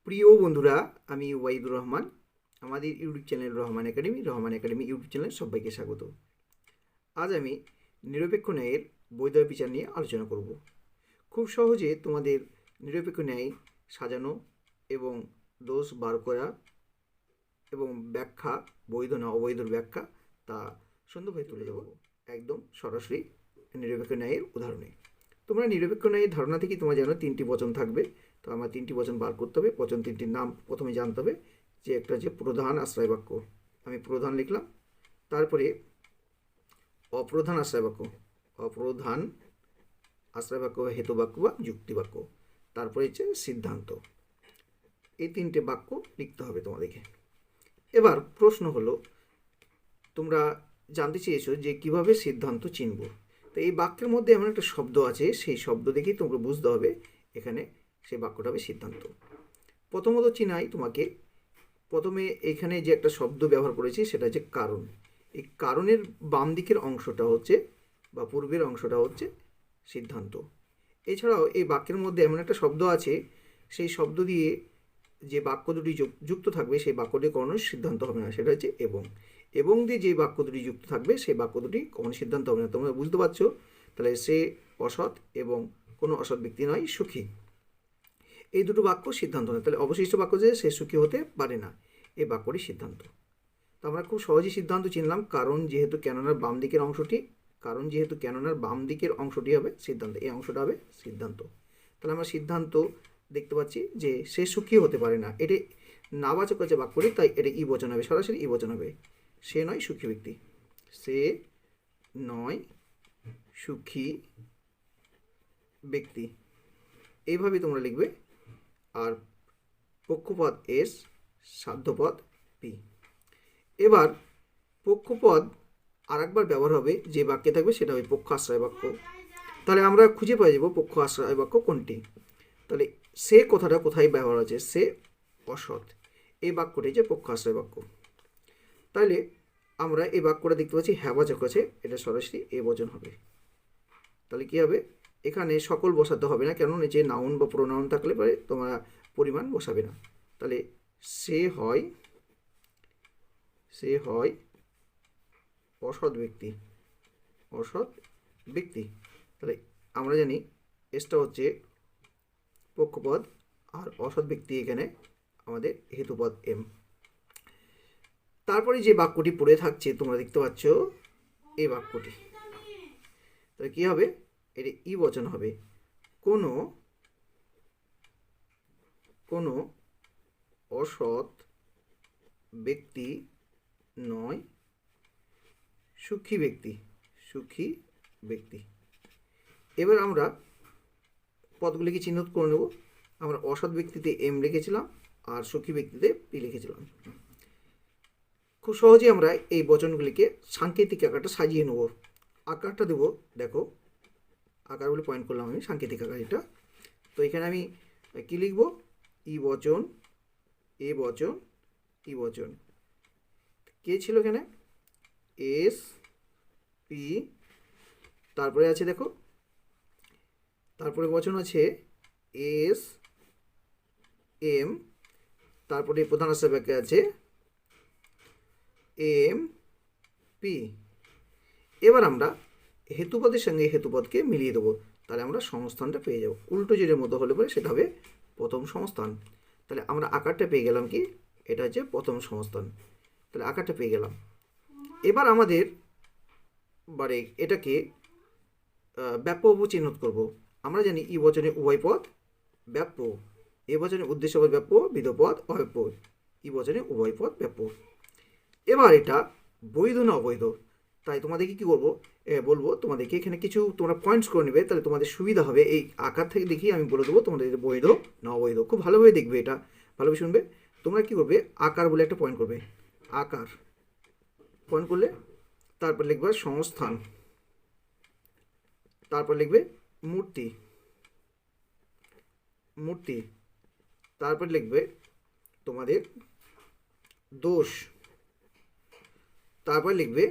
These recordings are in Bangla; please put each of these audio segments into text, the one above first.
প্রিয় বন্ধুরা, আমি ওয়াহিদুর রহমান। আমাদের YouTube channel Rahman academy YouTube channel সবাইকে স্বাগত। আজ আমি নিরপেক্ষ ন্যায়ের বৈধ বিচার নিয়ে আলোচনা করব। খুব সহজে তোমাদের নিরপেক্ষ ন্যায় সাজানো এবং দোষ বার করা এবং ব্যাখ্যা, বৈধ না অবৈধর ব্যাখ্যা, তা সুন্দরভাবে তুলে দেবো একদম সরাসরি নিরপেক্ষ ন্যায়ের উদাহরণে। তোমরা নিরপেক্ষ ন্যায়ের ধারণা থেকে তোমরা জানো 3টি বচন থাকবে। তো আমার 3টি বচন বার করতে হবে। বচন 3টির নাম প্রথমে জানতে হবে। যে একটা হচ্ছে প্রধান আশ্রয় বাক্য, আমি প্রধান লিখলাম। তারপরে অপ্রধান আশ্রয় বাক্য, অপ্রধান আশ্রয় বাক্য বা হেতু বাক্য বা যুক্তি বাক্য। তারপরে হচ্ছে সিদ্ধান্ত। এই 3টে বাক্য লিখতে হবে তোমাদেরকে। এবার প্রশ্ন হলো, তোমরা জানতে চেয়েছো যে কিভাবে সিদ্ধান্ত চিনব। তো এই বাক্যের মধ্যে এমন একটা শব্দ আছে, সেই শব্দ দেখেই তোমরা বুঝতে হবে এখানে সেই বাক্যটা হবে সিদ্ধান্ত। প্রথমত চিনাই তোমাকে, প্রথমে এখানে যে একটা শব্দ ব্যবহার করেছি সেটা হচ্ছে কারণ। এই কারণের বাম দিকের অংশটা হচ্ছে বা পূর্বের অংশটা হচ্ছে সিদ্ধান্ত। এছাড়াও এই বাক্যের মধ্যে এমন একটা শব্দ আছে, সেই শব্দ দিয়ে যে বাক্য দুটি যুক্ত থাকবে সেই বাক্যটি কোনো সিদ্ধান্ত হবে না, সেটা হচ্ছে এবং দিয়ে যে বাক্য দুটি যুক্ত থাকবে সেই বাক্য দুটি কোনো সিদ্ধান্ত হবে না। তোমরা বুঝতে পারছো? তাহলে সে অসৎ এবং কোনো অসৎ ব্যক্তি নয়, সুখী, এই দুটো বাক্য সিদ্ধান্ত নয়। তাহলে অবশিষ্ট বাক্য যে সে সুখী হতে পারে না, এই বাক্যটি সিদ্ধান্ত। তো আমরা খুব সহজেই সিদ্ধান্ত চিনলাম। কারণ যেহেতু কেননার বাম দিকের অংশটি হবে সিদ্ধান্ত, এই অংশটা হবে সিদ্ধান্ত। তাহলে আমরা সিদ্ধান্ত দেখতে পাচ্ছি যে সে সুখী হতে পারে না, এটি নাবাচক আছে বাক্যটি, তাই এটা ই বচন হবে, সরাসরি ই বচন হবে। সে নয় সুখী ব্যক্তি, সে নয় সুখী ব্যক্তি, এইভাবে তোমরা লিখবে। আর পক্ষপদ এস, সাধ্যপদ পি। এবার পক্ষপদ আর একবার ব্যবহার হবে, যে বাক্যে থাকবে সেটা হবে পক্ষ আশ্রয় বাক্য। তাহলে আমরা খুঁজে পাই যাব পক্ষ আশ্রয় বাক্য কোনটি। তাহলে সে কথাটা কোথায় ব্যবহার আছে? সে অসৎ, এই বাক্যটি যে পক্ষ আশ্রয় বাক্য। তাহলে আমরা এই বাক্যটা দেখতে পাচ্ছি হ্যাবাচক আছে, এটা সরাসরি এ বচন হবে। তাহলে কী হবে? এখানে সকল বসাতে হবে না, কেন নিচে নাউন বা প্রোনাউন থাকলে পরে তোমরা পরিমাণ বসাবে না। তাহলে সে হয় অসৎ ব্যক্তি। তাহলে আমরা জানি এসটা হচ্ছে পক্ষপদ আর অসৎ ব্যক্তি এখানে আমাদের হেতুপদ এম। তারপরে যে বাক্যটি পড়ে থাকছে তোমরা দেখতে পাচ্ছ এই বাক্যটি, তাহলে কী হবে? এটা ই বচন হবে। কোনো অসৎ ব্যক্তি নয় সুখী ব্যক্তি। এবার আমরা পদগুলিকে চিহ্নিত করে নেব। আমরা অসৎ ব্যক্তিতে এম লিখেছিলাম আর সুখী ব্যক্তিতে পি লিখেছিলাম। খুব সহজেই আমরা এই বচনগুলিকে সাংকেতিক আকারটা সাজিয়ে নেব। আকারটা দেব, দেখো আকারগুলি পয়েন্ট করলাম আমি, সাংকেতিক আকার এটা। তো এখানে আমি কী লিখব? ই বচন, এ বচন, ই বচন। কে ছিল এখানে? এস, পি, তারপরে আছে দেখো, তারপরে বচন আছে এস, এম, তারপরে প্রধান আশ্রয় বাক্যে আছে এম, পি। এবার আমরা হেতুপদের সঙ্গে হেতুপদকে মিলিয়ে দেবো, তাহলে আমরা সংস্থানটা পেয়ে যাব। উল্টো জেরের মতো হলে পরে সেটা হবে প্রথম সংস্থান। তাহলে আমরা আকারটা পেয়ে গেলাম কি? এটা হচ্ছে প্রথম সংস্থান। তাহলে আকারটা পেয়ে গেলাম। এবার আমাদের বারে এটাকে ব্যাপ্য চিহ্নিত করব। আমরা জানি ই বচনে উভয় পদ ব্যাপ্য, এ বচনে উদ্দেশ্যপদ ব্যাপ্য, বিধপদ অব্যাপ্য, ই বচনে উভয় পদ ব্যাপ্য। এবার এটা বৈধ না অবৈধ, তাই তোমাদেরকে কী করবো বলবো, তোমাদেরকে এখানে কিছু তোমরা পয়েন্টস করে নেবে, তাহলে তোমাদের সুবিধা হবে। এই আকার থেকে দেখি আমি বলে দেবো তোমাদের বৈধ না অবৈধ। খুব ভালোভাবে দেখবে, এটা ভালোভাবে শুনবে। তোমরা কী করবে? আকার বলে একটা পয়েন্ট করবে। আকার পয়েন্ট করলে তারপর লিখবে সংস্থান, তারপর লিখবে মূর্তি, তারপর লিখবে তোমাদের দোষ, তারপর লিখবে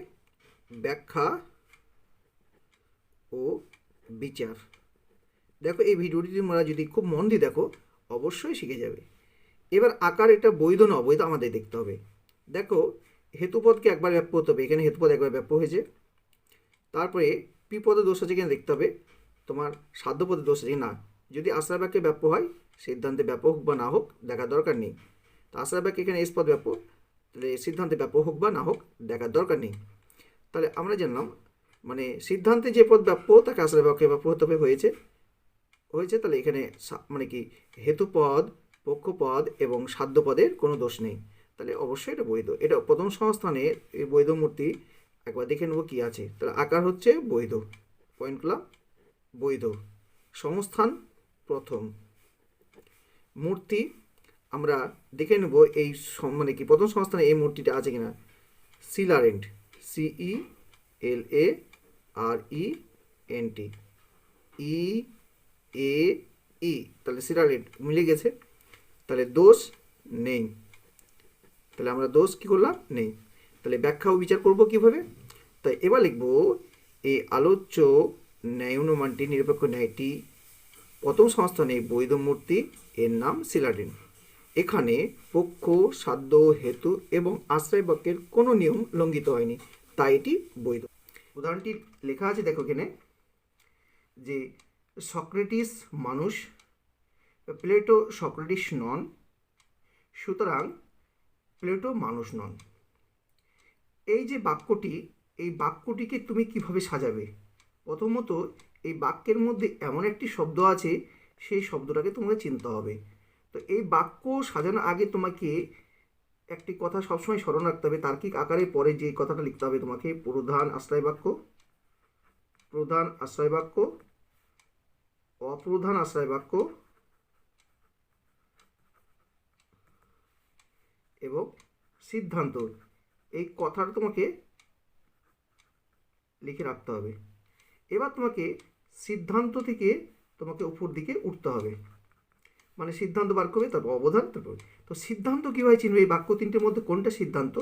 ব্যাখ্যা ও বিচার। দেখো এই ভিডিওটি তোমরা যদি খুব মন দিয়ে দেখো অবশ্যই শিখে যাবে। এবার আকার এটা বৈধ না অবৈধ আমাদের দেখতে হবে। দেখো হেতুপদকে একবার ব্যাপ্য হতে হবে, এখানে হেতুপদ একবার ব্যাপ্য হয়েছে। তারপরে পিপদে দোষ আছে কিনা দেখতে হবে, তোমার সাধ্যপদে দোষ আছে না। যদি আশ্রয় বাক্যে ব্যাপ্য হয়, সিদ্ধান্তে ব্যাপ্য হোক বা না হোক দেখার দরকার নেই। তো আশ্রয় বাক্যে এখানে এস পদ ব্যাপ্য, তাহলে সিদ্ধান্তে ব্যাপ্য হোক বা না হোক দেখার দরকার নেই। তাহলে আমরা জানলাম মানে সিদ্ধান্তে যে পদ ব্যাপ্য তাকে আশ্রয় বাক্যে ব্যাপ্য হতে হবে, হয়েছে। তাহলে এখানে মানে কি হেতুপদ, পক্ষপদ এবং সাধ্যপদের কোনো দোষ নেই, তাহলে অবশ্যই এটা বৈধ। এটা প্রথম সংস্থানে এই বৈধ মূর্তি একবার দেখে নেবো কি আছে। তাহলে আকার হচ্ছে বৈধ, পয়েন্টগুলো বৈধ। সংস্থান প্রথম, মূর্তি আমরা দেখে নেব এই মানে কি প্রথম সংস্থানে এই মূর্তিটা আছে কিনা। সিলারেন্ট, CELARENT, EAE, তাহলে সিলারেন্ট মিলে গেছে, তাহলে দোষ নেই। তাহলে আমরা দোষ কী করলাম, নেই। তাহলে ব্যাখ্যা ও বিচার করব কীভাবে। তাই এবার লিখব এই আলোচ্য ন্যায় অনুমানটি নিরপেক্ষ ন্যায়টি প্রথম সংস্থানে বৈধ মূর্তি, এর নাম সিলারেন্ট। এখানে পক্ষ, সাধ্য, হেতু এবং আশ্রয় বাক্যের কোনো নিয়ম লঙ্ঘিত হয়নি, তাই এটি বৈধ। উদাহরণটি লেখা আছে দেখো এখানে যে সক্রেটিস মানুষ, প্লেটো সক্রেটিস নন, সুতরাং প্লেটো মানুষ নন। এই যে বাক্যটি, এই বাক্যটিকে তুমি কিভাবে সাজাবে। প্রথমত এই বাক্যের মধ্যে এমন একটি শব্দ আছে, সেই শব্দটাকে তোমাকে চিনতে হবে। তো এই বাক্য সাজানোর আগে তোমাকে একটি কথা সবসময় স্মরণ রাখতে হবে, তার্কিক আকারে পরে যে কথাটা লিখতে হবে তোমাকে, প্রধান আশ্রয় বাক্য, প্রধান আশ্রয় বাক্য, অপ্রধান আশ্রয় বাক্য এবং সিদ্ধান্ত। এই কথাটা তোমাকে লিখে রাখতে হবে। এবার তোমাকে সিদ্ধান্ত থেকে তোমাকে উপর দিকে উঠতে হবে, মানে সিদ্ধান্ত বার করবে, তারপর অবধান, তারপর। তো সিদ্ধান্ত কীভাবে চিনবে, এই বাক্য তিনটের মধ্যে কোনটা সিদ্ধান্ত।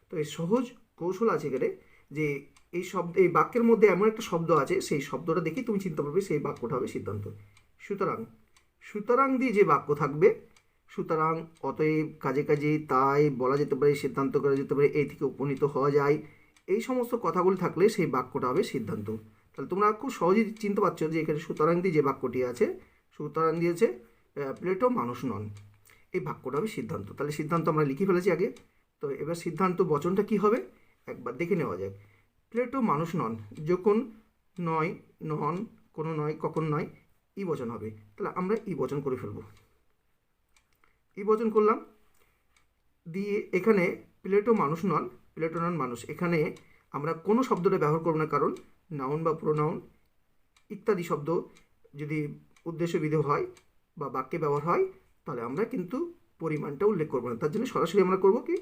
তো এই সহজ কৌশল আছে এখানে যে এই শব্দ, এই বাক্যের মধ্যে এমন একটা শব্দ আছে, সেই শব্দটা দেখেই তুমি চিনতে পারবে সেই বাক্যটা হবে সিদ্ধান্ত। সুতরাং, সুতরাং দিয়ে যে বাক্য থাকবে, সুতরাং, অতএব, কাজে কাজে, তাই বলা যেতে পারে, সিদ্ধান্ত করা যেতে পারে, এই থেকে উপনীত হওয়া যায়, এই সমস্ত কথাগুলি থাকলে সেই বাক্যটা হবে সিদ্ধান্ত। তাহলে তোমরা খুব সহজেই চিনতে পারছো যে এখানে সুতরাং দিয়ে যে বাক্যটি আছে, সুতরাং দিয়েছে প্লেটো মানুষ নন, এই বাক্যটা হবে সিদ্ধান্ত। তাহলে সিদ্ধান্ত আমরা লিখে ফেলেছি আগে। তো এবার সিদ্ধান্ত বচনটা কি হবে একবার দেখে নেওয়া যায়। প্লেটো মানুষ নন, যখন নয়, নন, কোনো নয়, কখন নয়, ই বচন হবে। তাহলে আমরা ই বচন করে ফেলবো, ই বচন করলাম। দিয়ে এখানে প্লেটো মানুষ নন, প্লেটো নন মানুষ, এখানে আমরা কোনো শব্দটা ব্যবহার করব না, কারণ নাউন বা প্রোনাউন ইত্যাদি শব্দ যদি উদ্দেশ্যবিধ হয় বা বাক্যে ব্যবহার হয়, তাহলে আমরা কিন্তু পরিমাণটা উল্লেখ করবো না। তার জন্য সরাসরি আমরা করব কি,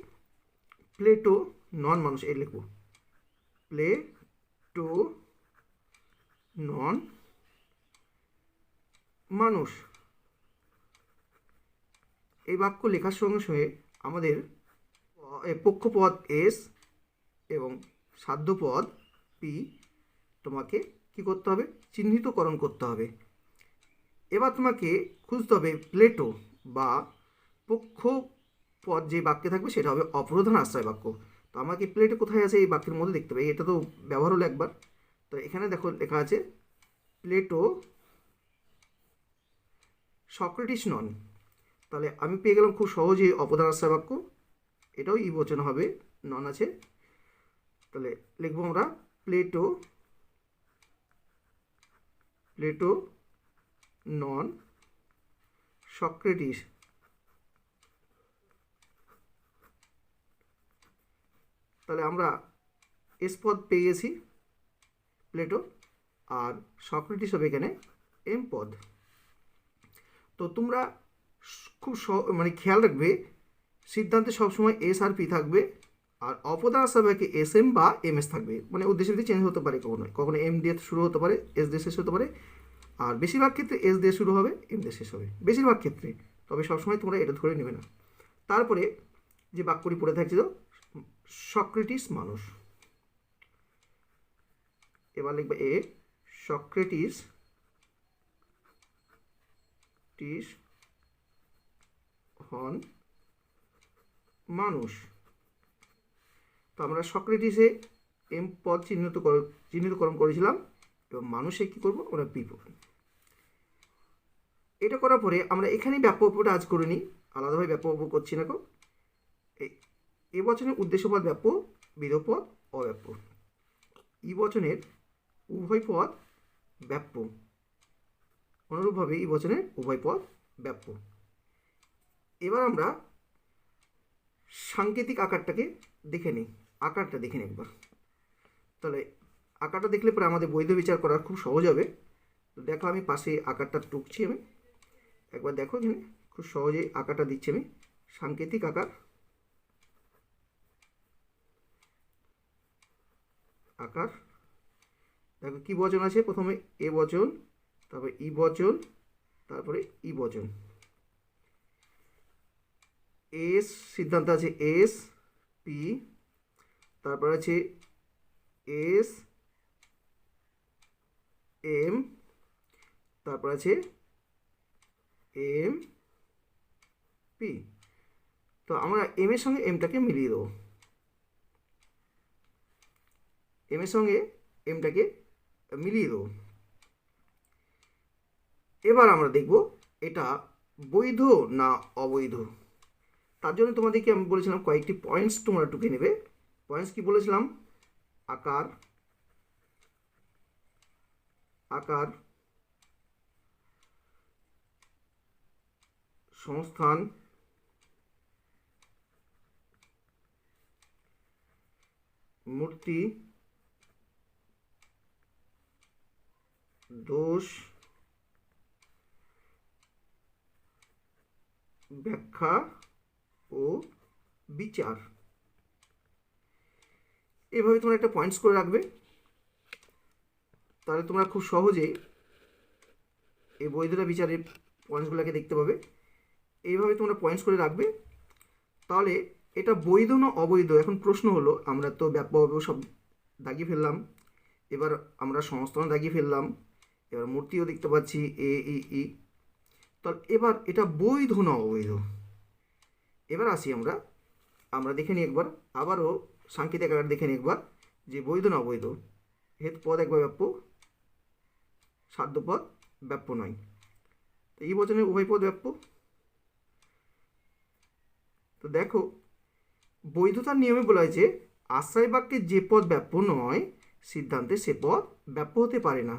প্লেটো নন মানুষ, এই লিখব, প্লেটো নন মানুষ। এই বাক্য লেখার সঙ্গে সঙ্গে আমাদের পক্ষপদ এস এবং সাধ্যপদ পি তোমাকে কি করতে হবে, চিহ্নিতকরণ করতে হবে। এবার তোমাকে খুঁজতে হবে প্লেটো বা পক্ষপদ যে বাক্যে থাকবে সেটা হবে অপ্রধান আশ্রয় বাক্য। তো আমাকে প্লেটো কোথায় আছে এই বাক্যের মধ্যে দেখতে পাই, এটা তো ব্যবহার হলো একবার। তো এখানে দেখো লেখা আছে প্লেটো সক্রেটিস নন, তাহলে আমি পেয়ে গেলাম খুব সহজেই অপ্রধান আশ্রয় বাক্য, এটাও ই বচন হবে, নন আছে। তাহলে লিখবো আমরা প্লেটো, প্লেটো নন সক্রেটিস। তাহলে আমরা এস পদ পেয়ে গেছি প্লেটো, আর সক্রেটিস হবে এখানে এম পদ। তো তোমরা খুব মানে খেয়াল রাখবে, সিদ্ধান্তে সবসময় এস আর পি থাকবে, আর অপ্রধান আশ্রয় বাক্যে এস এম বা এম এস থাকবে, মানে উদ্দেশ্য দিয়ে চেঞ্জ হতে পারে, কখনো কখনো এম দিয়ে শুরু হতে পারে, এস দিয়ে শেষ হতে পারে, আর বেশিরভাগ ক্ষেত্রে এস দিয়ে শুরু হবে, এম দিয়ে শেষ হবে, বেশিরভাগ ক্ষেত্রে। তবে সবসময় তোমরা এটা ধরে নেবে না। তারপরে যে বাক্যটি পড়ে থাকছিল সক্রেটিস মানুষ, এবার লিখবে এ সক্রেটিস হন মানুষ। তো আমরা সক্রেটিসে এম পদ চিহ্নিতকরণ করেছিলাম এবং মানুষে কী করবো, আমরা পি পাবো। এটা করার পরে আমরা এখানে ব্যাপ্যটা আজ করে নিই, আলাদাভাবে ব্যাপ্য করছি না। এ বচনের উদ্দেশ্যপদ ব্যাপ্য, বিধপদ অব্যাপ্য। ই বচনের উভয় পদ ব্যাপ্য, অনুরূপভাবে ই বচনের উভয় পদ ব্যাপ্য। এবার আমরা সাংকেতিক আকারটাকে দেখে নিই, আকারটা দেখে নিই একবার। তাহলে আকারটা দেখলে পরে আমাদের বৈধ বিচার করা খুব সহজ হবে। তো দেখো আমি পাশে আকারটা টুকছি, আমি একবার দেখো এখানে খুব সহজেই আকারটা দিচ্ছি আমি। সাংকেতিক আকার, আকার দেখো কি বচন আছে, প্রথমে এ বচন, তারপরে ই বচন, তারপরে ই বচন। এস সিদ্ধান্ত আছে এস পি, তারপর আছে এস এম, তারপর আছে এম পি। তো আমরা এম এর সঙ্গে এমটাকে মিলিয়ে দেবো, এম এর সঙ্গে এমটাকে মিলিয়ে দেবো। এবার আমরা দেখব এটা বৈধ না অবৈধ। তার জন্য তোমাদেরকে আমি বলেছিলাম কয়েকটি পয়েন্টস তোমরা টুকে নেবে। পয়েন্টস কি বলেছিলাম? আকার, আকার, সংস্থান, মূর্তি, দোষ, ব্যাখ্যা ও বিচার। এভাবে তোমরা একটা পয়েন্টস করে রাখবে, তাহলে তোমরা খুব সহজেই এই বৈধতা বিচারের পয়েন্টসগুলোকে দেখতে পাবে। এইভাবে তোমরা পয়েন্টস করে রাখবে, তাহলে এটা বৈধ না অবৈধ। এখন প্রশ্ন হলো, আমরা তো ব্যাপকভাবে সব দাগিয়ে ফেললাম, এবার আমরা সংস্থান দাগিয়ে ফেললাম, এবার মূর্তিও দেখতে পাচ্ছি এ ই। তো এবার এটা বৈধ না অবৈধ। এবার আসি আমরা দেখে নিই একবার, আবারও সাংকেতিক আকার দেখে নিই একবার যে বৈধ না অবৈধ। হেতু পদ একবার ব্যাপ্য, সাধ্য পদ ব্যাপ্য নয়। তো এই বচনের উভয় পদ ব্যাপ্য। তো দেখো বৈধতার নিয়মে বলা হয়েছে আশ্রয় বাক্যে যে পদ ব্যাপ্য নয় সিদ্ধান্তে সে পদ ব্যাপ্য হতে পারে না।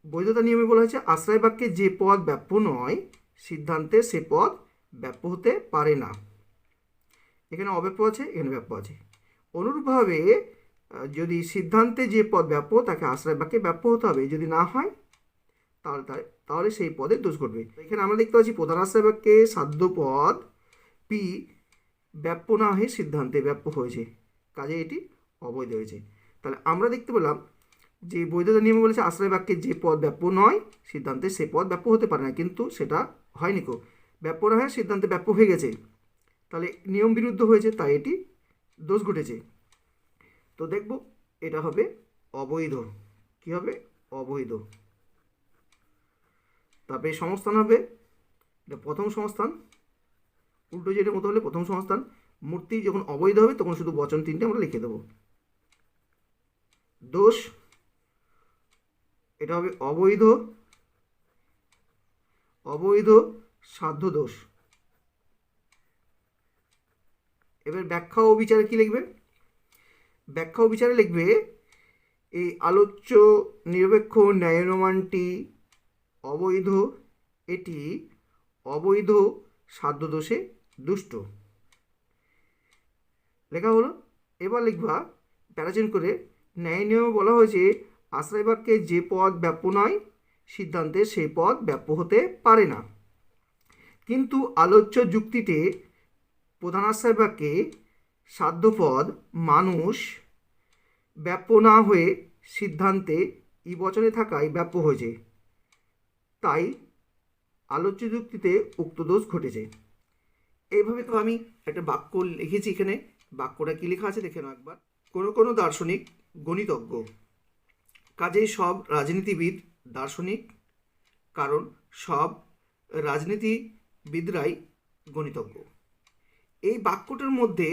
বৈধতার নিয়মে বলা হয়েছে আশ্রয় বাক্যে যে পদ ব্যাপ্য নয় সিদ্ধান্তে সে পদ ব্যাপ্য হতে পারে না। এখানে অব্যাপ্য আছে, এখানে ব্যাপ্য আছে। অনুরূপভাবে যদি সিদ্ধান্তে যে পদ ব্যাপ্য তাকে আশ্রয় বাক্যে ব্যাপ্য হতে হবে, যদি না হয় তাহলে সেই পদের দোষ ঘটবে। এখানে আমরা দেখতে পাচ্ছি প্রধান আশ্রয় বাক্যে সাধ্য পদ পি ব্যাপ্য না হয়ে সিদ্ধান্তে ব্যাপ্য হয়েছে, কাজে এটি অবৈধ হয়েছে। তাহলে আমরা দেখতে পেলাম যে বৈধতা নিয়মে বলেছে আশ্রয় বাক্যে যে পদ ব্যাপ্য নয় সিদ্ধান্তে সে পদ ব্যাপ্য হতে পারে না, কিন্তু সেটা হয়নি। ব্যাপ্য না হয়ে সিদ্ধান্তে ব্যাপ্য হয়ে গেছে, তাহলে নিয়ম বিরুদ্ধ হয়েছে, তাই এটি দোষ ঘটেছে। তো দেখব এটা হবে অবৈধ। কি হবে? অবৈধ। তারপরে সংস্থান হবে, এটা প্রথম সংস্থান, উল্টো যেটার মতো হলে প্রথম সংস্থান। মূর্তি যখন অবৈধ হবে তখন শুধু বচন তিনটে আমরা লিখে দেব। দোষ, এটা হবে অবৈধ, অবৈধ সাধ্য দোষ। এবার ব্যাখ্যা ও বিচারে কি লিখবে? ব্যাখ্যা ও বিচারে লিখবে এই আলোচ্য নিরপেক্ষ ন্যায়ানুমানটি অবৈধ, এটি অবৈধ সাধ্য দোষে দুষ্ট। লেখা হলো। এবার লিখবা প্যারাচেন করে, ন্যায় নিয়মে বলা হয়েছে আশ্রয় বাক্যে যে পদ ব্যাপ্য নয় সিদ্ধান্তে সেই পদ ব্যাপ্য হতে পারে না, কিন্তু আলোচ্য যুক্তিতে প্রধান আশ্রয় বাক্যে সাধ্যপদ মানুষ ব্যাপ্য না হয়ে সিদ্ধান্তে ই বচনে থাকায় ব্যাপ্য হয়েছে, তাই আলোচ্য যুক্তিতে উক্ত দোষ ঘটেছে। এইভাবে তো আমি একটা বাক্য লিখেছি, এখানে বাক্যটা কি লেখা আছে দেখে নাও একবার। কোনো দার্শনিক গণিতজ্ঞ, কাজেই সব রাজনীতিবিদ দার্শনিক, কারণ সব রাজনীতিবিদরাই গণিতজ্ঞ। এই বাক্যটার মধ্যে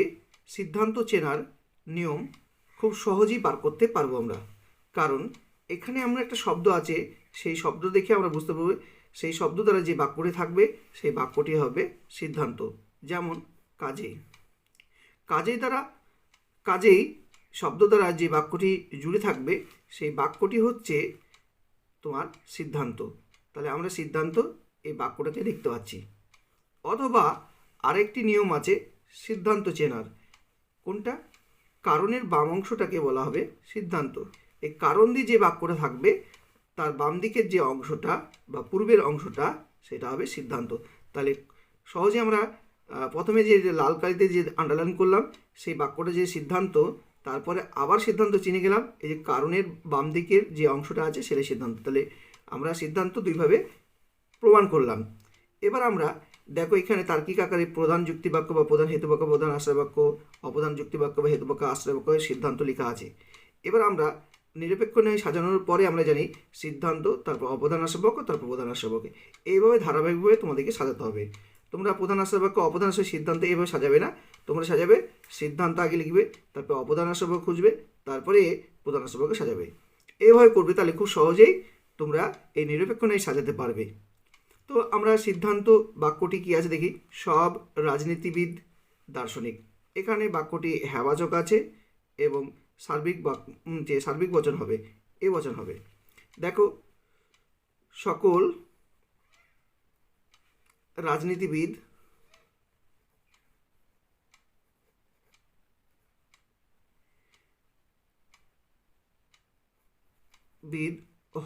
সিদ্ধান্ত চেনার নিয়ম খুব সহজেই পার করতে পারবো আমরা, কারণ এখানে আমরা একটা শব্দ আছে, সেই শব্দ দেখে আমরা বুঝতে পারবো সেই শব্দ দ্বারা যে বাক্যটি থাকবে সেই বাক্যটি হবে সিদ্ধান্ত। যেমন কাজেই, কাজেই শব্দ দ্বারা যে বাক্যটি জুড়ে থাকবে সেই বাক্যটি হচ্ছে তোমার সিদ্ধান্ত। তাহলে আমরা সিদ্ধান্ত এই বাক্যটাকে দেখতে পাচ্ছি। অথবা আরেকটি নিয়ম আছে সিদ্ধান্ত চেনার, কোনটা? কারণের বাম অংশটাকে বলা হবে সিদ্ধান্ত। এই কারণ দিয়ে যে বাক্যটা থাকবে তার বাম দিকের যে অংশটা বা পূর্বের অংশটা সেটা হবে সিদ্ধান্ত। তাহলে সহজে আমরা প্রথমে যে লাল কালিতে যে আন্ডারলাইন করলাম সেই বাক্যটা যে সিদ্ধান্ত, তারপরে আবার সিদ্ধান্ত চিনে গেলাম এই যে কারণের বাম দিকের যে অংশটা আছে সেটা সিদ্ধান্ত। তাহলে আমরা সিদ্ধান্ত দুইভাবে প্রমাণ করলাম। এবার আমরা দেখো এখানে তার্কিক আকারে প্রধান যুক্তিবাক্য বা প্রধান হেতুবাক্য, প্রধান আশ্রয় বাক্য, অপ্রধান যুক্তিবাক্য বা হেতুবাক্য, আশ্রয় বাক্য, সিদ্ধান্ত লেখা আছে। এবার আমরা নিরপেক্ষ ন্যায় সাজানোর পরে আমরা জানি সিদ্ধান্ত, তারপর অপ্রধান আশ্রয় বাক্য, তারপর প্রধান আশ্রয় বাক্য, এইভাবে ধারাবাহিকভাবে তোমাদেরকে সাজাতে হবে। তোমরা প্রধান আশ্রয় বাক্য, অপ্রধান আশ্রয়, সিদ্ধান্ত এইভাবে সাজাবে না, তোমরা সাজাবে সিদ্ধান্ত আগে লিখবে, তারপর অপ্রধান আশ্রয় বাক্য খুঁজবে, তারপরে প্রধান আশ্রয় বাক্য সাজাবে। এইভাবে করবে, তাহলে খুব সহজেই তোমরা এই নিরপেক্ষ ন্যায় সাজাতে পারবে। তো আমরা সিদ্ধান্ত বাক্যটি কি আছে দেখি। সব রাজনীতিবিদ দার্শনিক, এখানে বাক্যটি হ্যাবাচক আছে এবং সার্বিক বচন হবে, এ বচন হবে। দেখো সকল রাজনীতিবিদ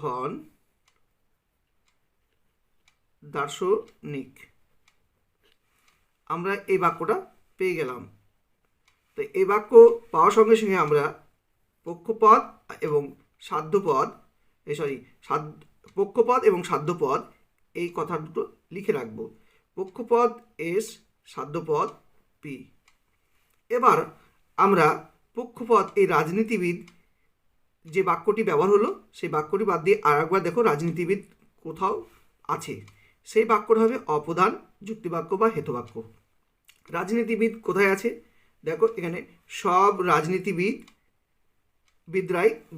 হন দার্শনিক। আমরা এই বাক্যটা পেয়ে গেলাম। তো এই বাক্য পাওয়ার সঙ্গে সঙ্গে আমরা পক্ষপদ এবং সাধ্যপদ পক্ষপদ এবং সাধ্যপদ এই কথা দুটো লিখে রাখবো। পক্ষপদ এস, সাধ্যপদ পি। এবার আমরা পক্ষপদ এই রাজনীতিবিদ যে বাক্যটি ব্যবহার হলো সেই বাক্যটি বাদ দিয়ে আর একবার দেখো রাজনীতিবিদ কোথাও আছে, সেই বাক্যটা হবে অপ্রধান যুক্তিবাক্য বা হেতুবাক্য। রাজনীতিবিদ কোথায় আছে? দেখো এখানে সব রাজনীতিবিদরাই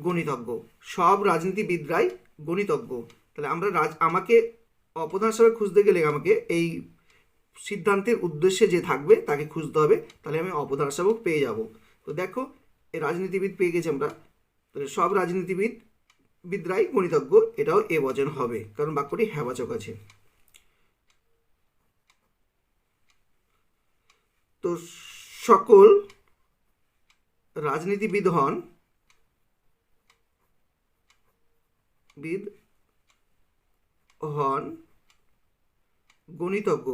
গণিতজ্ঞ, সব রাজনীতিবিদরাই গণিতজ্ঞ। তাহলে আমরা আমাকে অপ্রধান হিসাবে খুঁজতে গেলে আমাকে এই সিদ্ধান্তের উদ্দেশ্যে যে থাকবে তাকে খুঁজতে হবে, তাহলে আমি অপ্রধান হিসাবে পেয়ে যাব। তো দেখো এই রাজনীতিবিদ পেয়ে গেছি আমরা, তাহলে সব রাজনীতিবিদরাই গণিতজ্ঞ, এটাও এ বচন হবে কারণ বাক্যটি হ্যাবাচক আছে। তো সকল রাজনীতিবিদ হন গণিতজ্ঞ।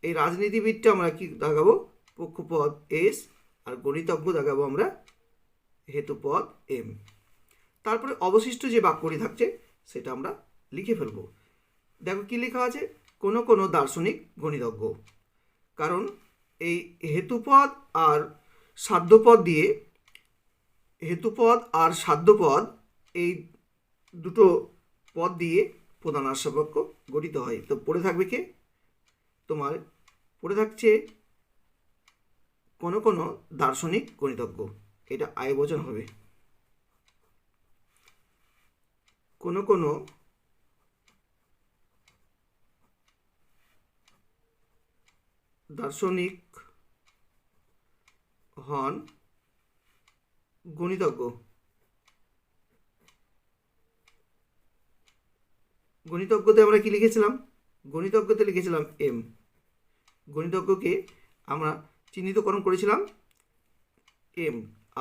এই রাজনীতিবিদটা আমরা কি দেখাবো? পক্ষপদ এস, আর গণিতজ্ঞ দেখাবো আমরা হেতুপদ এম। তারপরে অবশিষ্ট যে বাক্যটি থাকছে সেটা আমরা লিখে ফেলবো। দেখো কি লেখা আছে, কোনো কোনো দার্শনিক গণিতজ্ঞ। কারণ এই হেতুপদ আর সাধ্যপদ দিয়ে, হেতুপদ আর সাধ্যপদ এই দুটো পদ দিয়ে প্রধান আশ্রয় বাক্য গঠিত হয়। তো পড়ে থাকবে কে? তোমার পড়ে থাকছে কোনো কোনো দার্শনিক গণিতজ্ঞ, এটা আয় বচন হবে। কোনো কোনো দার্শনিক হন গণিতজ্ঞ। গণিতজ্ঞতে আমরা কি লিখেছিলাম? গণিতজ্ঞতে লিখেছিলাম এম। গণিতজ্ঞকে আমরা চিহ্নিতকরণ করেছিলাম এম,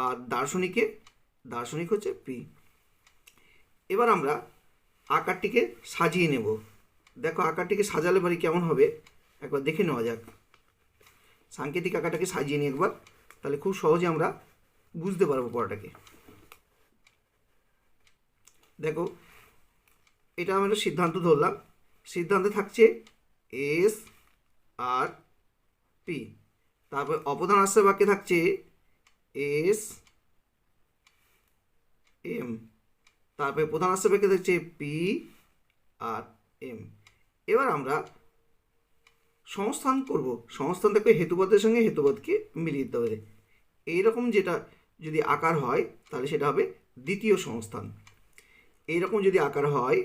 আর দার্শনিক হচ্ছে পি। এবার আমরা আকারটিকে সাজিয়ে নেব। দেখো আকারটিকে সাজালে পরে কেমন হবে একবার দেখে নেওয়া যাক। সাংকেতিক আকারটাকে সাজিয়ে নিই একবার, তাহলে খুব সহজে আমরা বুঝতে পারবো পড়াটাকে। দেখো এটা আমরা সিদ্ধান্ত ধরলাম, সিদ্ধান্তে থাকছে এস আর পি। তারপর অপ্রধান আশ্রয় বাক্যে থাকছে এস এম। তারপরে প্রধান আশ্রয় বাক্যে থাকছে পি আর এম। এবার আমরা সংস্থান করব। সংস্থান থাকবে হেতুপদের সঙ্গে হেতুপদকে মিলিয়ে দিতে হবে। এইরকম যেটা যদি আকার হয় তাহলে সেটা হবে দ্বিতীয় সংস্থান। এইরকম যদি আকার হয়,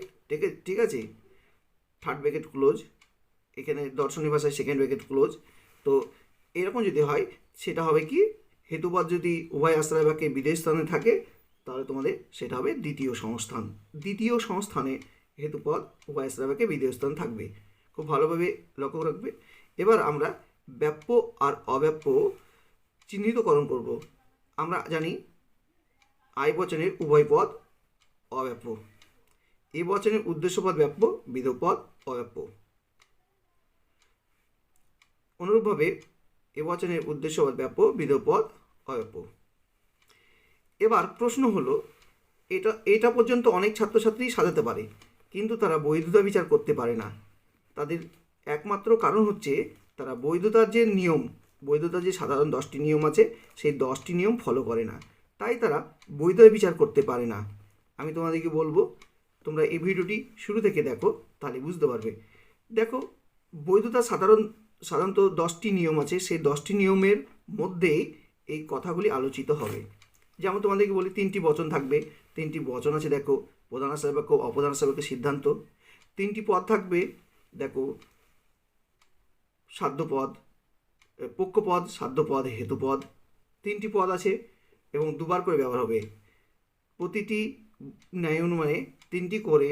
ঠিক আছে, থার্ড ব্র্যাকেট ক্লোজ, এখানে দর্শনী ভাষায় সেকেন্ড ব্র্যাকেট ক্লোজ, তো এরকম যদি হয় সেটা হবে কি, হেতুপদ যদি উভয় আশ্রয় বাক্যে বিধেয় স্থানে থাকে তাহলে তোমাদের সেটা হবে দ্বিতীয় সংস্থান। দ্বিতীয় সংস্থানে হেতুপদ উভয় আশ্রয় বাক্যে বিধেয় স্থান থাকবে। খুব ভালোভাবে লক্ষ্য রাখবে। এবার আমরা ব্যাপ্য আর অব্যাপ্য চিহ্নিতকরণ করব। আমরা জানি আই বচনের উভয় পদ অব্যাপ্য, এ বচনের উদ্দেশ্যপদ ব্যাপ্য, বিধেয় পদ অব্যাপ্য। অনুরূপভাবে এ বচনের উদ্দেশ্যপদ ব্যাপ্য, বিধেয় পদ অব্যাপ্য। এবার প্রশ্ন হলো, এটা পর্যন্ত অনেক ছাত্রছাত্রী সাজাতে পারে, কিন্তু তারা বৈধতা বিচার করতে পারে না। তাদের একমাত্র কারণ হচ্ছে তারা বৈধতার যে নিয়ম, বৈধতার যে সাধারণ 10টি নিয়ম আছে সেই 10টি নিয়ম ফলো করে না, তাই তারা বৈধতা বিচার করতে পারে না। আমি তোমাদেরকে বলবো তোমরা এই ভিডিওটি শুরু থেকে দেখো, তাহলে বুঝতে পারবে। দেখো, বৈধতা সাধারণত 10টি নিয়ম আছে, সেই 10টি নিয়মের মধ্যেই এই কথাগুলি আলোচিত হবে। যেমন তোমাদেরকে বলি 3টি বচন থাকবে, 3টি বচন আছে দেখো, প্রধান আশ্রয় বাক্য, অপ্রধান আশ্রয় বাক্যের সিদ্ধান্ত। 3টি পদ থাকবে দেখো, সাধ্যপদ, পক্ষপদ, সাধ্যপদ, হেতুপদ। 3টি পদ আছে এবং দুবার করে ব্যবহার হবে। প্রতিটি ন্যায় অনুমানে 3টি করে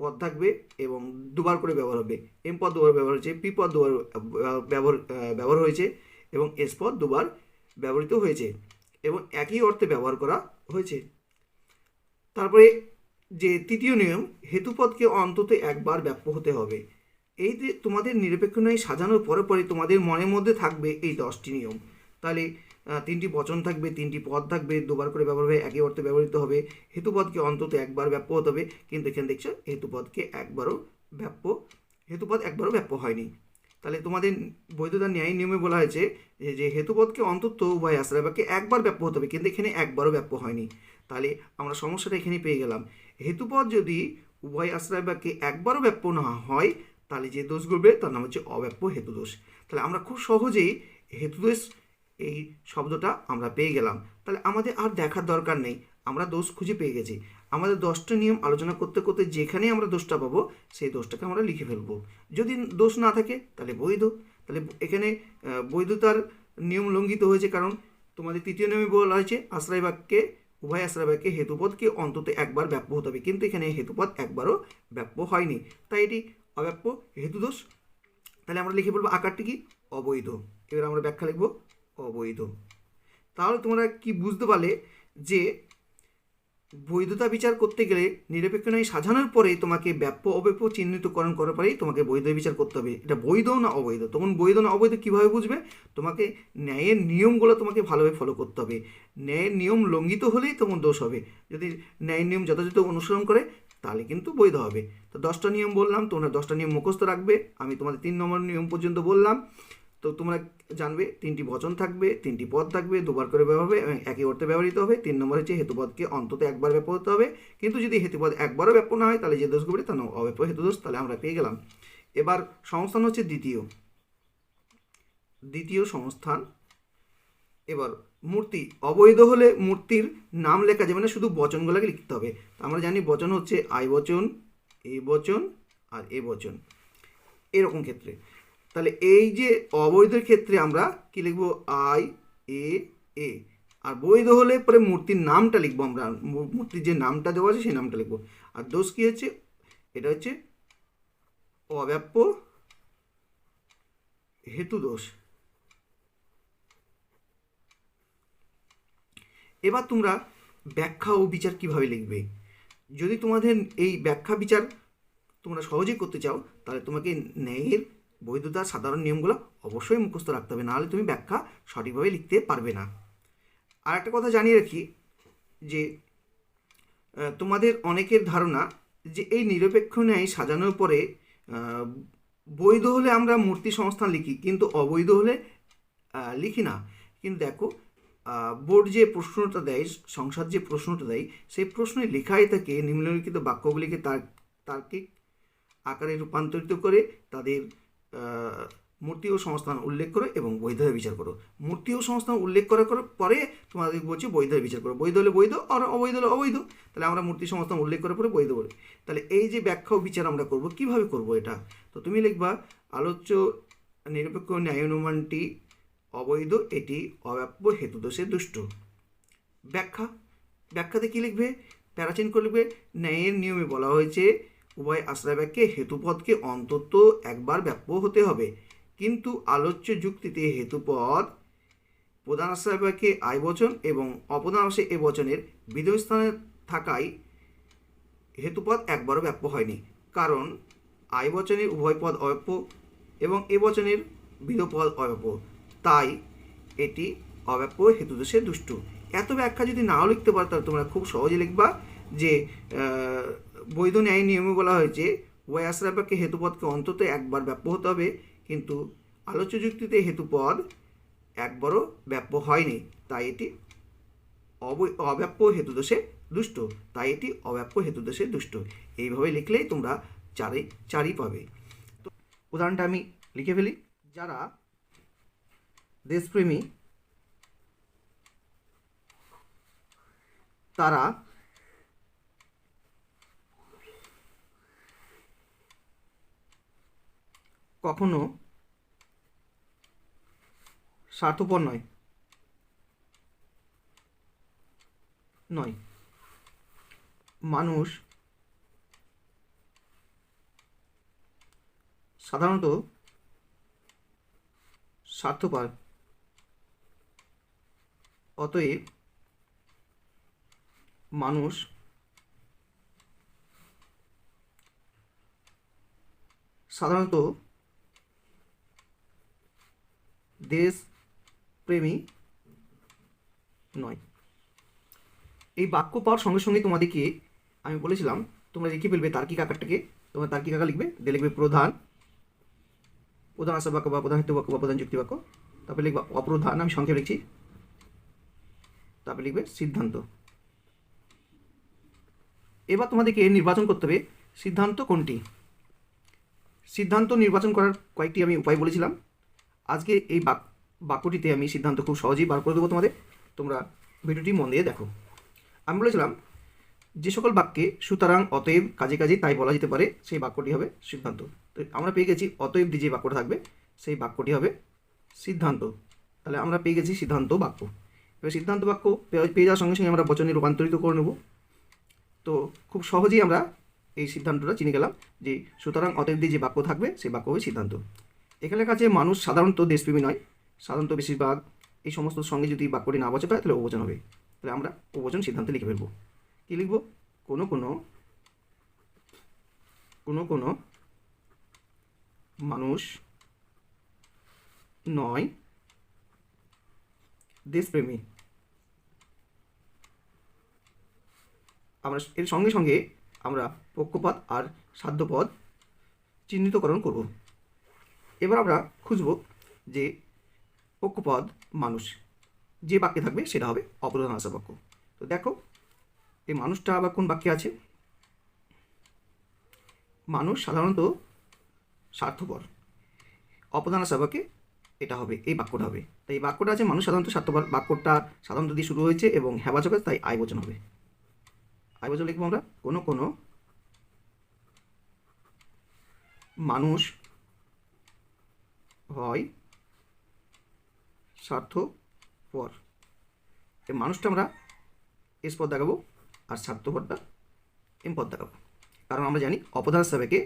পদ থাকবে এবং দুবার করে ব্যবহার হবে। এম পদ দুবার ব্যবহার হয়েছে, পি পদ দুবার ব্যবহার হয়েছে এবং এস পদ দুবার ব্যবহৃত হয়েছে এবং একই অর্থে ব্যবহার করা হয়েছে। তারপরে যে তৃতীয় নিয়ম, হেতুপদকে অন্তত একবার ব্যাপ্য হতে হবে। এই যে তোমাদের নিরপেক্ষ ন্যায় সাজানোর পরে পরে তোমাদের মনের মধ্যে থাকবে এই 10টি নিয়ম। তাহলে 3টি বচন থাকবে, 3টি পদ থাকবে, দুবার করে ব্যবহার হবে, একই অর্থে ব্যবহৃত হবে। হেতুপদকে অন্তত একবার ব্যাপ্য হতে হবে, কিন্তু এখানে দেখছো হেতুপদকে হেতুপদ একবারও ব্যাপ্য হয়নি। তাহলে তোমাদের বৈধতার ন্যায় নিয়মে বলা হয়েছে যে হেতুপদকে অন্তত উভয় আশ্রয় বাক্যে একবার ব্যাপ্য হতে হবে, কিন্তু এখানে একবারও ব্যাপ্য হয়নি। তাহলে আমরা সমস্যাটা এখানে পেয়ে গেলাম। হেতুপদ যদি উভয় আশ্রয় বাক্যে একবারও ব্যাপ্য না হয় তাহলে যে দোষ ঘটবে তার নাম হচ্ছে অব্যাপ্য হেতুদোষ। তাহলে আমরা খুব সহজেই হেতুদোষ এই শব্দটা আমরা পেয়ে গেলাম। তাহলে আমাদের আর দেখার দরকার নেই, আমরা দোষ খুঁজে পেয়ে গেছি। আমাদের 10টা নিয়ম আলোচনা করতে করতে যেখানেই আমরা দোষটা পাবো সেই দোষটাকে আমরা লিখে ফেলবো। যদি দোষ না থাকে তাহলে বৈধ। তাহলে এখানে বৈধতার নিয়ম লঙ্ঘিত হয়েছে, কারণ তোমাদের তৃতীয় নিয়মে বলা হয়েছে আশ্রয় বাক্যে উভয় আশ্রয় বাক্যে হেতুপদকে অন্তত একবার ব্যাপ্য হতে হবে, কিন্তু এখানে হেতুপদ একবারও ব্যাপ্য হয়নি, তাই এটি অব্যাপ্য হেতুদোষ। তাহলে আমরা লিখে বলবো আকারটি কি, অবৈধ। এবার আমরা ব্যাখ্যা লিখব অবৈধ। তাহলে তোমরা কি বুঝতে পারলে যে বৈধতা বিচার করতে গেলে নিরপেক্ষ ন্যায় সাজানোর পরে তোমাকে ব্যাপ্য অব্যাপ্য চিহ্নিতকরণ করার পরেই তোমাকে বৈধ বিচার করতে হবে, এটা বৈধ না অবৈধ। তখন বৈধ না অবৈধ কীভাবে বুঝবে, তোমাকে ন্যায়ের নিয়মগুলো তোমাকে ভালোভাবে ফলো করতে হবে। ন্যায়ের নিয়ম লঙ্ঘিত হলেই তোমার দোষ হবে। যদি ন্যায়ের নিয়ম যথাযথ অনুসরণ করে তাহলে কিন্তু বৈধ হবে। তো 10টা নিয়ম বললাম, তোমরা 10টা নিয়ম মুখস্থ রাখবে। আমি তোমাদের 3 নম্বর নিয়ম পর্যন্ত বললাম, তো তোমরা জানবে 3টি বচন থাকবে, 3টি পদ থাকবে, দুবার করে ব্যবহার হবে এবং একই অর্থে ব্যবহৃত হবে। 3 নম্বর হচ্ছে হেতুপদকে অন্তত একবার ব্যাপ্য হতে হবে, কিন্তু যদি হেতুপদ একবারও ব্যাপ্য না হয় তাহলে যে দোষ ঘটবে তার নাম অব্যাপ্য হেতুদোষ। তাহলে আমরা পেয়ে গেলাম। এবার সংস্থান হচ্ছে দ্বিতীয় সংস্থান। এবার মূর্তি অবৈধ হলে মূর্তির নাম লেখা যাবে না, শুধু বচনগুলোকে লিখতে হবে। আমরা জানি বচন হচ্ছে আই বচন, এ বচন আর এ বচন, এরকম ক্ষেত্রে। তাহলে এই যে অবৈধের ক্ষেত্রে আমরা কি লিখব, আই এ। আর বৈধ হলে পরে মূর্তির নামটা লিখবো, আমরা মূর্তির যে নামটা দেওয়া আছে সেই নামটা লিখবো। আর দোষ কি হচ্ছে, এটা হচ্ছে অব্যাপ্য হেতু দোষ। এবার তোমরা ব্যাখ্যা ও বিচার কিভাবে লিখবে। যদি তোমাদের এই ব্যাখ্যা বিচার তোমরা সহজেই করতে চাও তাহলে তোমাকে ন্যায়ের বৈধতার সাধারণ নিয়মগুলো অবশ্যই মুখস্থ রাখতে হবে, নাহলে তুমি ব্যাখ্যা সঠিকভাবে লিখতে পারবে না। আর একটা কথা জানিয়ে রাখি যে তোমাদের অনেকের ধারণা যে এই নিরপেক্ষ ন্যায় সাজানোর পরে বৈধ হলে আমরা মূর্তি সংস্থান লিখি, কিন্তু অবৈধ হলে লিখি না। কিন্তু দেখো, বোর্ড যে প্রশ্নটা দেয়, সংসদ যে প্রশ্নটা দেয়, সেই প্রশ্নে লেখাই থাকে নিম্নলিখিত বাক্যগুলিকে তার্কিক আকারে রূপান্তরিত করে তাদের মূর্তি ও সংস্থান উল্লেখ করো এবং বৈধভাবে বিচার করো। মূর্তি ও সংস্থান উল্লেখ করার পরে তোমাদের বলছি বৈধভাবে বিচার করো। বৈধ হলে বৈধ আর অবৈধ হলে অবৈধ। তাহলে আমরা মূর্তি সংস্থান উল্লেখ করার পরে বৈধ বলে। তাহলে এই যে ব্যাখ্যা ও বিচার আমরা করব, কিভাবে করব এটা? তো তুমি লিখবা আলোচ্য নিরপেক্ষ ন্যায় অনুমানটি অবৈধ, এটি অব্যাপ্য হেতুদোষে দুষ্ট। ব্যাখ্যাতে কী লিখবে? প্যারাচিন করে লিখবে, ন্যায়ের নিয়মে বলা হয়েছে উভয় আশ্রয় বাক্যে হেতুপদকে অন্তত একবার ব্যাপ্য হতে হবে, কিন্তু আলোচ্য যুক্তিতে হেতুপদ প্রধান আশ্রয় বাক্যে আই বচন এবং অপ্রধান আশ্রয়ে এ বচনের বিধেয় স্থানে থাকায় হেতুপদ একবারও ব্যাপ্য হয়নি, কারণ আই বচনের উভয় পদ অব্যাপ্য এবং এ বচনের বিধেয় পদ অব্যাপ্য, তাই এটি অব্যাপ্য হেতুদোষে দুষ্ট। এত ব্যাখ্যা যদি নাও লিখতে পারো তাহলে তোমরা খুব সহজে লিখবা যে বৈধ ন্যায় নিয়মে বলা হয়েছে উভয় আশ্রয় বাক্যে হেতুপদকে অন্তত একবার ব্যাপ্য হতে হবে, কিন্তু আলোচ্য যুক্তিতে হেতুপদ একবারও ব্যাপ্য হয়নি, তাই এটি অব্যাপ্য হেতুদোষে দুষ্ট। তাই এটি অব্যাপ্য হেতুদোষে দুষ্ট। এইভাবে লিখলেই তোমরা চারই পাবে। তো উদাহরণটা আমি লিখে ফেলি। যারা দেশপ্রেমী তারা কখনো স্বার্থপর নয়। মানুষ সাধারণত স্বার্থপর, অতএব মানুষ সাধারণত দেশপ্রেমী নয়। এই বাক্য পাওয়ার সঙ্গে সঙ্গে তোমাদেরকে আমি বলেছিলাম তোমরা লিখে ফেলবে তার্কিক আকারটাকে। তোমরা তার্কিক আকার লিখবে, দিয়ে লিখবে প্রধান আশ্রয় বাক্য বা প্রধান হেতু বাক্য বা প্রধান যুক্তি বাক্য, তারপরে লিখবে অপ্রধান, আমি সংক্ষেপে লিখছি, তারপরে লিখবে সিদ্ধান্ত। এবার তোমাদেরকে নির্বাচন করতে হবে সিদ্ধান্ত কোনটি। সিদ্ধান্ত নির্বাচন করার কয়েকটি আমি উপায় বলেছিলাম। আজকে এই বাক্যটিতে আমি সিদ্ধান্ত খুব সহজেই বার করে দেবো তোমাদের। তোমরা ভিডিওটি মন দিয়ে দেখো। আমি বলেছিলাম যে সকল বাক্যে সুতরাং অতএব কাজে কাজে তাই বলা যেতে পারে সেই বাক্যটি হবে সিদ্ধান্ত। তো আমরা পেয়ে গেছি অতএব দিয়ে যে বাক্যটা থাকবে সেই বাক্যটি হবে সিদ্ধান্ত। তাহলে আমরা পেয়ে গেছি সিদ্ধান্ত বাক্য। এবার সিদ্ধান্ত বাক্য পেয়ে যাওয়ার সঙ্গে সঙ্গে আমরা বচনে রূপান্তরিত করে নেব। তো খুব সহজেই আমরা এই সিদ্ধান্তটা চিনে গেলাম যে সুতরাং অতএব দিয়ে যে বাক্য থাকবে সেই বাক্য হবে সিদ্ধান্ত। এখানে কাছে মানুষ সাধারণত দেশপ্রেমী নয়, সাধারণত বেশিরভাগ, এই সমস্ত সঙ্গে যদি বাক্যটি না বসে পায় তাহলে ওবচন হবে। তাহলে আমরা ওবচন সিদ্ধান্তে লিখে ফেলবো। কী লিখব? কোনো কোনো মানুষ নয় দেশপ্রেমী। আমরা এর সঙ্গে সঙ্গে আমরা পক্ষপদ আর সাধ্যপদ চিহ্নিতকরণ করব। এবার আমরা খুঁজব যে পক্ষপদ মানুষ যে বাক্যে থাকবে সেটা হবে অপ্রধান আশ্রয় বাক্য। তো দেখো এই মানুষটা আবার কোন বাক্যে আছে? মানুষ সাধারণত স্বার্থপর, অপ্রধান আশ্রয় বাক্যে এটা হবে, এই বাক্যটা হবে। তাই এই বাক্যটা আছে মানুষ সাধারণত স্বার্থপর, বাক্যটা সাধারণত দিয়ে শুরু হয়েছে এবং হ্যাবাচক আছে, তাই আই বচন হবে। আই বচন লিখবো আমরা কোনো মানুষ হয় স্বার্থপর। এই মানুষটা আমরা এস পদ দেখাবো আর স্বার্থপরটা এম পদ দেখাবো, কারণ আমরা জানি অপ্রধান আশ্রয় বাক্যে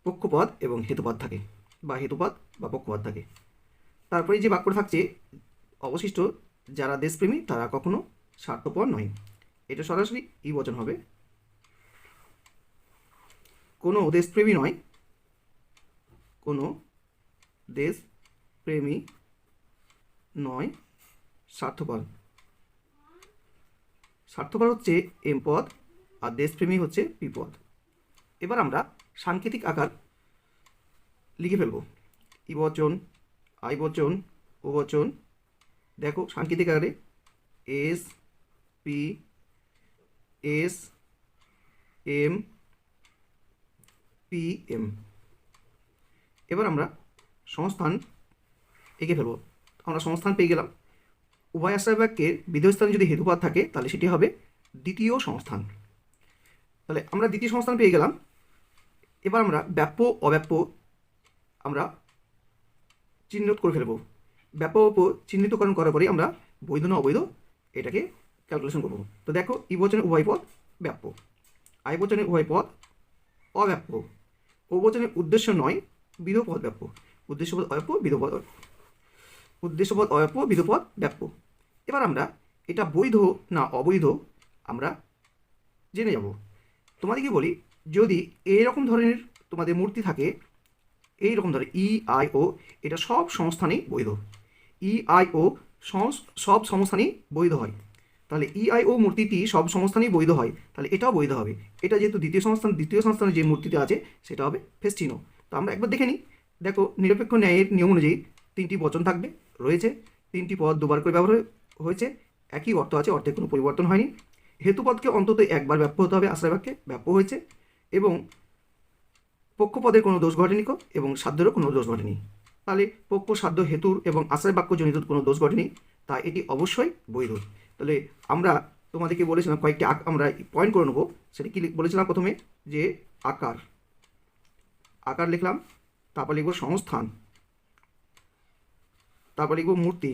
পক্ষপদ এবং হেতুপদ থাকে, বা হেতুপদ বা পক্ষপদ থাকে। তারপরে যে বাক্যটা থাকছে অবশিষ্ট, যারা দেশপ্রেমী তারা কখনো স্বার্থপর নয়, এটা সরাসরি ই বচন হবে। কোনো দেশপ্রেমী নয়, কোনো দেশপ্রেমী নয় স্বার্থপর। স্বার্থপর হচ্ছে এম পদ আর দেশপ্রেমী হচ্ছে পি পদ। এবার আমরা সাংকেতিক আকার লিখে ফেলব। ই বচন, আই বচন, ও বচন। দেখো সাংকেতিক আকারে S P, S M, PM। এবার আমরা সংস্থান এঁকে ফেলব। আমরা সংস্থান পেয়ে গেলাম। উভয় আশ্রয় বাক্যের বিধেয় স্থানে যদি হেতুপদ থাকে তাহলে সেটি হবে দ্বিতীয় সংস্থান। তাহলে আমরা দ্বিতীয় সংস্থান পেয়ে গেলাম। এবার আমরা ব্যাপ্য অব্যাপ্য আমরা চিহ্নিত করে ফেলব। ব্যাপ্য অব্যাপ্য চিহ্নিতকরণ করার পরে আমরা বৈধ না অবৈধ এটাকে ক্যালকুলেশন করব। তো দেখো, ই বচনের উভয় পদ ব্যাপ্য, আই বচনের উভয় পদ অব্যাপ্য, ও বচনের উদ্দেশ্য নয় বিধ পদ ব্যাপ্য, উদ্দেশ্যপদ অব্যাপ্য বিধ পদ উদ্দেশ্যপদ অব্যাপ্য বিধ পদ ব্যাপ্য। এবার আমরা এটা বৈধ না অবৈধ আমরা জেনে যাব। তোমাদেরকে বলি, যদি এইরকম ধরনের তোমাদের মূর্তি থাকে, এইরকম ধরনের EIO, এটা সব সংস্থানেই বৈধ। EIO সব সংস্থানেই বৈধ হয়। তাহলে EIO মূর্তিটি সব সংস্থানেই বৈধ হয়, তাহলে এটাও বৈধ হবে। এটা যেহেতু দ্বিতীয় সংস্থানে যে মূর্তিটা আছে সেটা হবে ফেস্টিনো। তো আমরা একবার দেখে নিই। দেখো, নিরপেক্ষ ন্যায়ের নিয়ম অনুযায়ী 3টি বচন থাকবে, রয়েছে 3টি পদ দুবার করে ব্যবহার হয়েছে, একই অর্থ আছে, অর্থে কোনো পরিবর্তন হয়নি। হেতুপদকে অন্তত একবার ব্যাপ্য হতে হবে, আশ্রয় বাক্যে ব্যাপ্য হয়েছে, এবং পক্ষপদের কোনো দোষ ঘটেনি এবং সাধ্যেরও কোনো দোষ ঘটেনি। তাহলে পক্ষ, সাধ্য, হেতুর এবং আশ্রয় বাক্যজনিত কোনো দোষ ঘটেনি, তাই এটি অবশ্যই বৈধ। তাহলে আমরা তোমাদেরকে বলেছিলাম কয়েকটি আমরা পয়েন্ট করে নেবো। সেটা কি বলেছিলাম? প্রথমে যে আকার লিখলাম, তারপর লিখব সংস্থান, তারপর লিখব মূর্তি,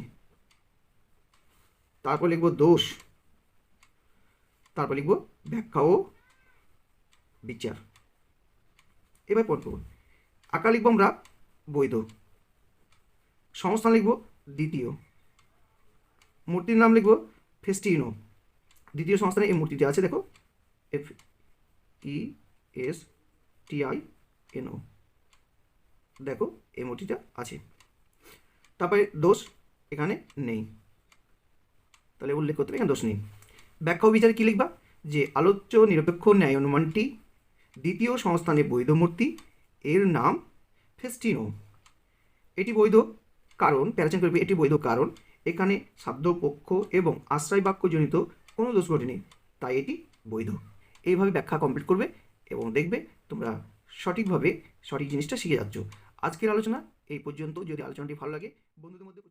তারপর লিখব দোষ, তারপর লিখব ব্যাখ্যা ও বিচার। এবার পয়েন্ট করব। আকার লিখব আমরা বৈধ, সংস্থান লিখব দ্বিতীয়, মূর্তির নাম লিখব ফেস্টিনো। দ্বিতীয় সংস্থানে এই মূর্তিটি আছে, দেখো FESTINO, দেখো এই মূর্তিটা আছে। তারপরে দোষ এখানে নেই, তাহলে উল্লেখ করতে হবে এখানে দোষ নেই। ব্যাখ্যা ও বিচারে কী লিখবা? যে আলোচ্য নিরপেক্ষ ন্যায় অনুমানটি দ্বিতীয় সংস্থানে বৈধ মূর্তি, এর নাম ফেস্টিনো। এটি বৈধ কারণ, প্যারাচেন করবে, এটি বৈধ কারণ এখানে সাধ্য, পক্ষ এবং আশ্রয় বাক্যজনিত কোনো দোষ ঘটেনি, তাই এটি বৈধ। এইভাবে ব্যাখ্যা কমপ্লিট করবে এবং দেখবে তোমরা সঠিকভাবে সঠিক জিনিসটা শিখে যাচ্ছ। আজকের আলোচনা এই পর্যন্ত। যদি আলোচনাটি ভালো লাগে, বন্ধুদের মধ্যে